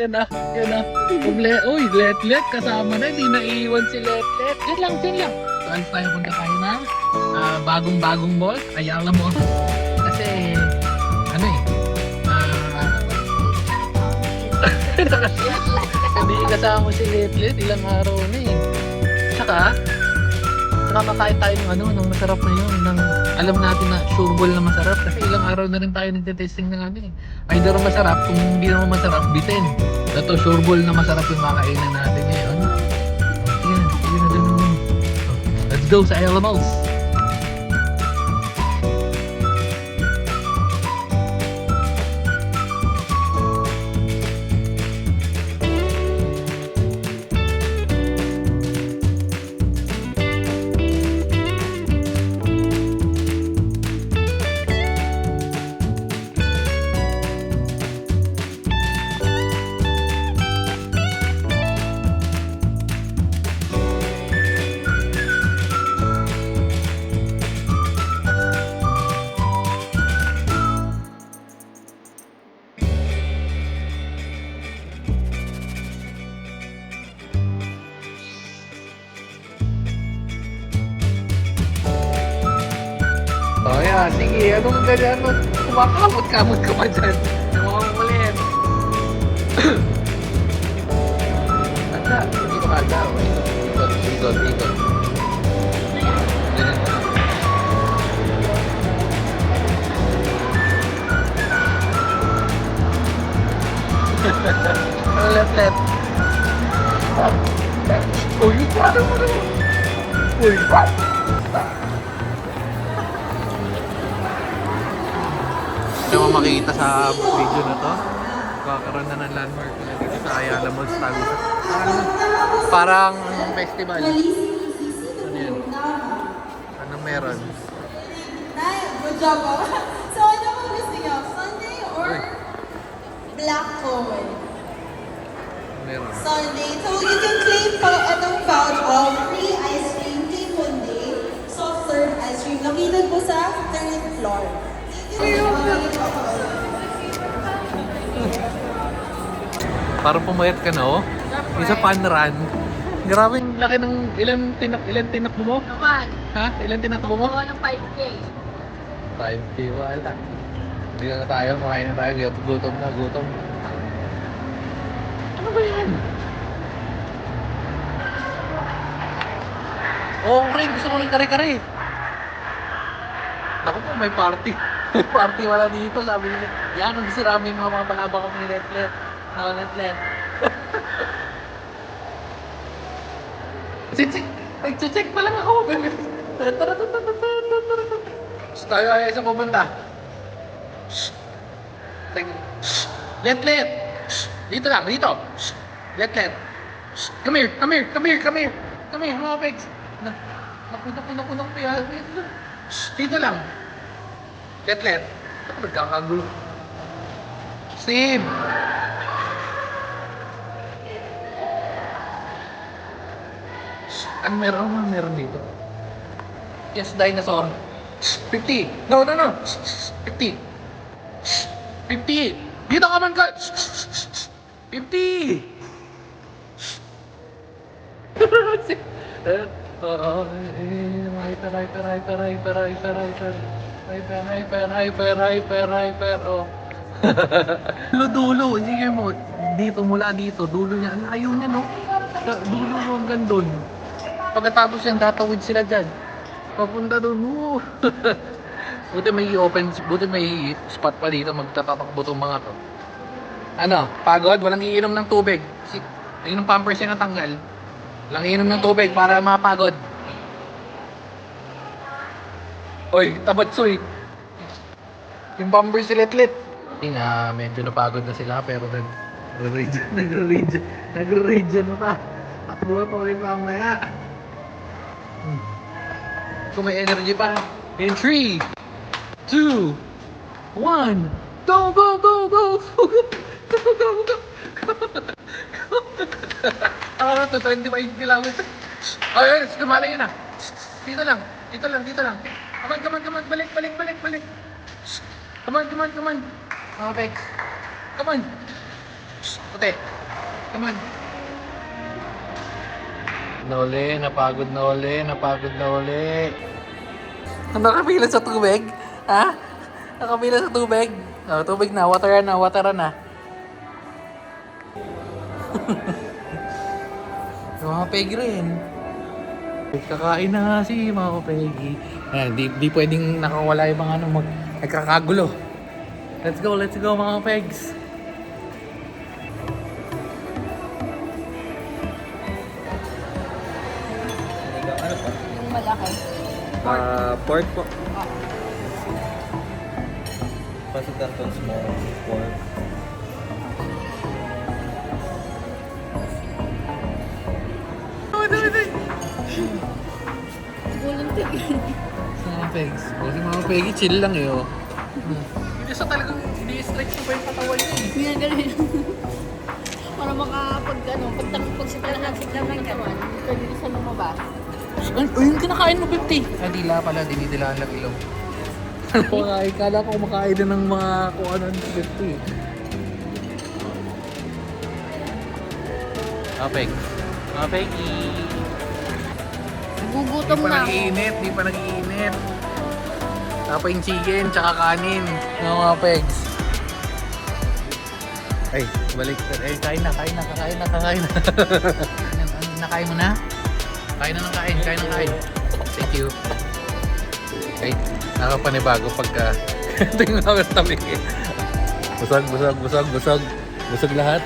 Yan na, yan na. Uy, Letlet, kasama na. Hindi naiiwan si Letlet. Yan lang, yan lang. So, alis tayo, punta tayo na bagong-bagong mall. Ayala Mall. Kasi, ano eh, hindi kasama si Letlet. Ilang araw na eh. Saka kakain tayo ng ng masarap na yun. Alam natin na sure ball na masarap. Kasi ilang araw na rin tayo nagte-testing ng Either masarap, kung hindi naman masarap, bitin. Ito, sure ball na masarap yung makakainan natin ngayon. Sige na dun. Let's go sa Elemals. Oh yeah, sige, anong ganyan? Kumakamot-kamot ka pa dyan. Mukhang ulit. Anda, hindi ko kada. Ikot. Let. Uy, paano mo naman? Uy, hindi mo makikita sa video na to. Kakaroon na ng landmark na dito sa Ayala Malls, Tagusa. Parang festival. Ano yun? Ano meron? Good job, oh. So, ano mo gusto niyo? Sunday or black cold? Meron. Sunday. So, you can claim po itong vouch of free ice cream, King Monday, soft serve ice cream. Located po sa 3rd floor. Parang pumayat ka na, oh. Isa fun run. Grabe yung laki ng ilan tinakbo mo? Naman. Ha? Ilan tinakbo mo? Ako ng 5K. 5K, wala. Hindi na tayo, makain na tayo. Gutom na. Ano ba yan? Oo, okay. Gusto ko ng kare-kare. Naku po, may party. May party wala dito. Sabi nila, yan ang gusto namin mga palabang kami ni Letlet. Letlet. Nag-check pa lang ako. Tayo ay sa pupunta. Letlet. Dito lang, dito. Letlet. Come here. Mga pegs. Nakunak pa yan. Dito lang. Letlet. Nagkakagulo. Steve! Ano meron dito? Yes, dinosaur. 50! No! 50! 50! Dito ka man ka! 50! Hyper. Oh. Dulo. Sige mo. Dito, mula dito. Dulo niya. Ang ayaw niya, no? Dulo mo hanggang doon. Pagkatapos yan, tatawid sila dyan. Papunta doon. Buti may spot pa dito. Magtatatakbo itong mga to. Ano? Pagod? Walang iinom ng tubig. Ayun ang pampers niya natanggal. Walang iinom ng tubig para mapagod. Oy, tabatsoy. Yung pampers si Letlet. Hindi na, medyo napagod na sila pero nagre-rage na pa. Takbo pa ulit mamaya. Kung may energy pa. In 3, 2, 1, go! To 25 kilometers. Ayun, lumalayo na. Dito lang. Come on, balik. Come on. Okay. Come on. Puti. Come on. Napagod na uli. Nakapila sa tubig? Ha? Nakapila sa tubig? Oh, tubig na, wateran na. Yung mga pegi rin. Kakain na nga si mga pegi. Di pwedeng nakawala yung mga nagkakagulo. Let's go mga pegs. Yung malaki. Pork po. Pasok Canton small pork. Volunteer. Mga pegs. O si mga pegi, chill lang eh oh. Hindi sa talagang ini-stretch mo pa yung katawan niya eh. Yan, ganun. Para pag sita lang ng katawan, pwede sa lumabas. Yung kinakain mo 50. Dila pala, dinidilaan lang ilong. Kumakain, kala ko kumakain na ng mga kung ano 50. Apeg. Apegi. Nagugutom Di pa na ako. nag-iinit. Tapos yung chicken, tsaka kanin. Mga pegs. Ay, balik. Ay, kain na. Nakain mo na? Kain na ng kain. Thank you. Ay, nakapanibago pagka tingnan namin tabi. Busog lahat.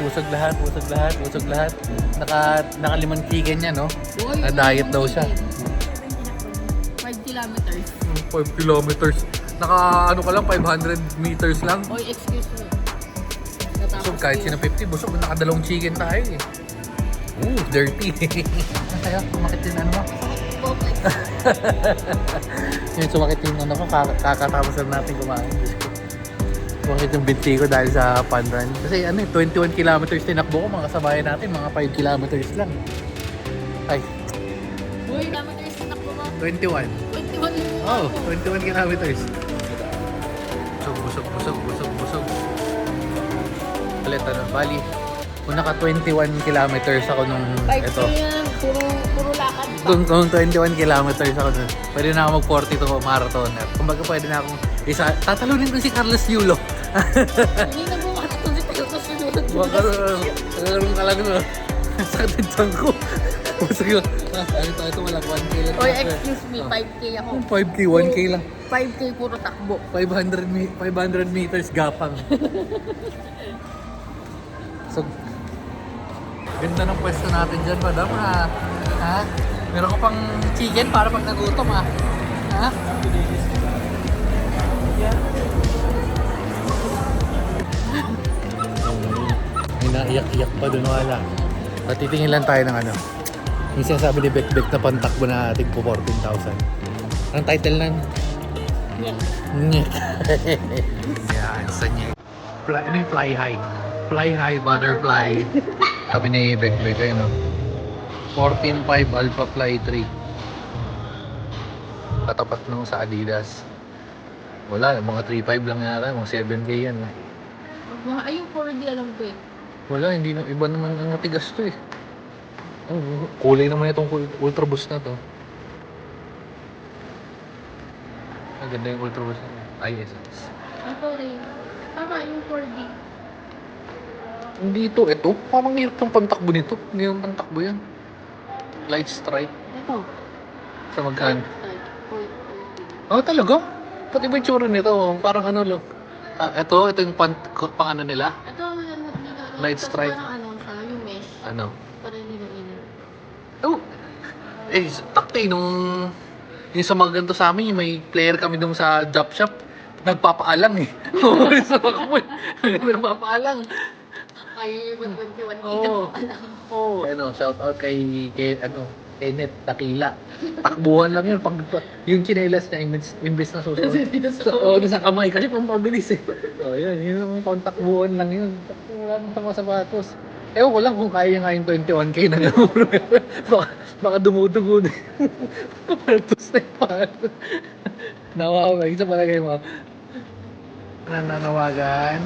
Nakalimang chicken niya, no? Na diet daw siya. 5 kilometers. 5 kilometers. Naka ano ka lang, 500 meters lang. Oy, excuse me. Busog kahit sino 50, busog. Nakadalawang chicken tayo eh. Dirty. Kaya sumakit din ano mo. Yung sumakit yung ano ko, kakatapos lang natin kumain. Sumakit yung binti ko dahil sa fun run. Kasi ano 21 kilometers tinakbo ko, mga kasabayan natin, mga 5 kilometers lang. Ay, Uy, kilometers na takbo mo. 21. 21 yung Oh, 21 kilometers. Busog. Ulit ano, bali. Kung naka 21 kilometers ako nung 5K ito. yan. Puro lakad pa. Kung 21 kilometers ako nun, pwede na ako mag-42 marathoner. Kumbaga pwede na akong tatalunin ko si Carlos Yulo. Hindi na bumakatun si Tayo sa sunod. Nagkaroon ka lang no. Sakit ang ko. Busog yun. Ito walang 1K lang. Oy, excuse me, 5K ako. 5K, 1K lang. 5K puro takbo. 500 meters gapang. So, ganda ng pwesto natin dyan, madam, ha? Ha? Meron ko pang chicken para pag nagutom, ha? Ha? May naiyak-iyak pa dun, wala. Patitingin lang tayo ng ano. Yung sinasabi ni Bekbek na pantakbo na ating po 14,000. Anong title nun? Yan. Nyek. Yan, sa nyek. Ano yung fly high? Fly high butterfly. Sabi ni Bekbek kayo, no? 14.5 Alpha Fly 3. Katapat nung sa Adidas. Wala, mga 3.5 lang yata, mga 7K yan. Ay, yung 4D alam ko eh. Wala, hindi na, iba naman ang matigas to eh. Kulay naman itong Ultra Boost na to. Ang ganda yung Ultra Boost na ISS. Ako rin. Tama yung 4D. Hindi ito. Parang hirap ng pantakbo nito. Hindi yung pantakbo yan. Light Strike. Ito. Sa magkaan. 4D. Oh, talaga? Pati ba yung tsura nito? Parang ano lang. Ito yung pang ano nila. Ito, dito. Light Strike. Parang ano, yung mesh. Ano? Parang nilangin. Oh! Eh, takti nung yung sa mga ganito sa amin, yung may player kami dun sa job shop, nagpapaalang eh. Sa mga nagpapaalang. Ay, 21 Oo. Oo. Ano, shout out kay Kenneth Takila. Takbuhan lang yun. Yung chinelas niya, imbes na susunod. Oo, sa kamay. Kasi pampabilis eh. Oo, yun. Yun yung pang-takbuhan lang yun. Takbuhan lang sa mga sapatos. Ewan ko lang kung kaya nga yung 21K na yun. baka dumudugo na yun. Kapaltos na yung paano. Nawawag sa palagay mo. Nananawagan.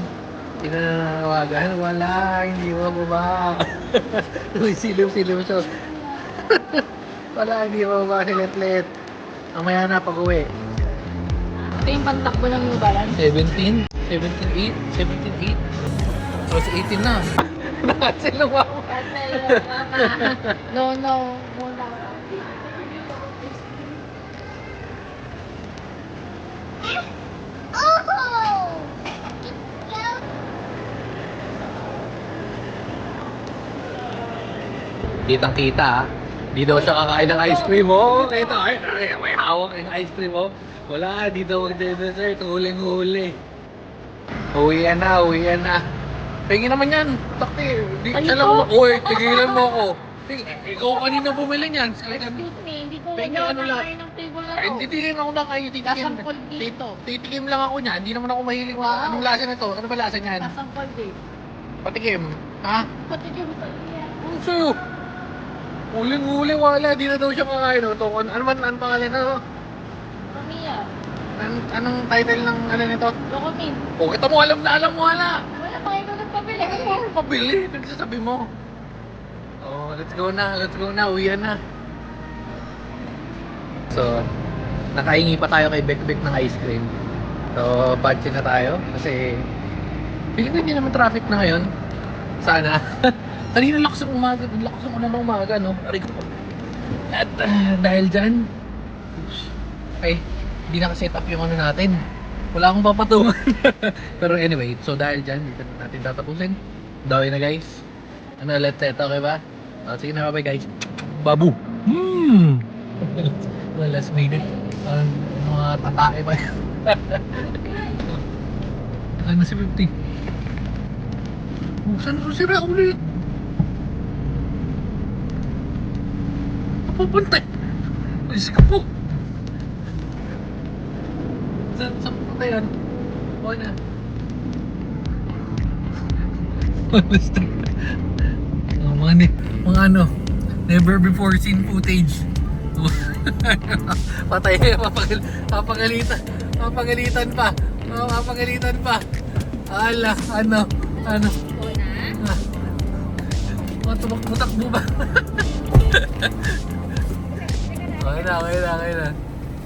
Tinanawagan, wala, hindi mababa. Uy, silim-silim siya. Wala, hindi mababa si Letlet. Mamaya na pag-uwi. Ito yung pantakbo ng New Balance. 17, 17.8, 17.8. Tapos 18 na. Nakasil na ako. No, muna. Kitang-kita ah. Di daw siya kakain ng ice cream oh. Ito, ay, may hawak yung ice cream oh. Wala, di daw mag-dessert. Huling-huli. Uwian na. Tingin naman yan. Takti. Di, Ay, alam mo, ito. uy, tigilan mo ako. Ikaw kanina bumili niyan. Excuse me, hindi ko Pengi, nagawa ano na lang. kayo ng table na Ay, to. hindi titigim ako na kayo. Titikim. Nasangkol dito. Titikim lang ako niya. Hindi naman ako mahilig. Wow. Anong lasa na to? Ano ba lasa niyan? Nasang cold eh. Patikim. Ha? Pati yung Ano sa'yo? Huling-huli, wala. Di na daw siya kakain. Oh. Ano man, ano pangalan na? Mamiya. Anong title ng ano nito? Locomin. O, kita mo, alam na, wala. Wala pa kayo nagpabili. Ano mo, pabili? Nagsasabi mo. Oh, let's go na. Uwian na. So, nakahingi pa tayo kay Bekbek ng ice cream. So, patchin na tayo. Kasi, feeling ko hindi naman traffic na ngayon. Sana. Kanina lakas ng umaga. Lakas ng ulan ng umaga, no? Aray ko. At dahil dyan, ay, hindi nakaset up yung ano natin. Wala akong papatungan. Pero anyway, so dahil dyan, dito na natin tatapusin. Dawin na guys. Ano, let's set, okay ba? Sige na, bye guys. Babu! Well, last minute. Mga tatae ba yan? Ano si 50? Saan sira ulit? Pupunta. Ayos ka po. Saan pupunta yan? Okay na. Basta. Mga ano, never before seen footage. Patay, papagalitan pa. Ala, ano. Una. Tumakbo ba? Okay na.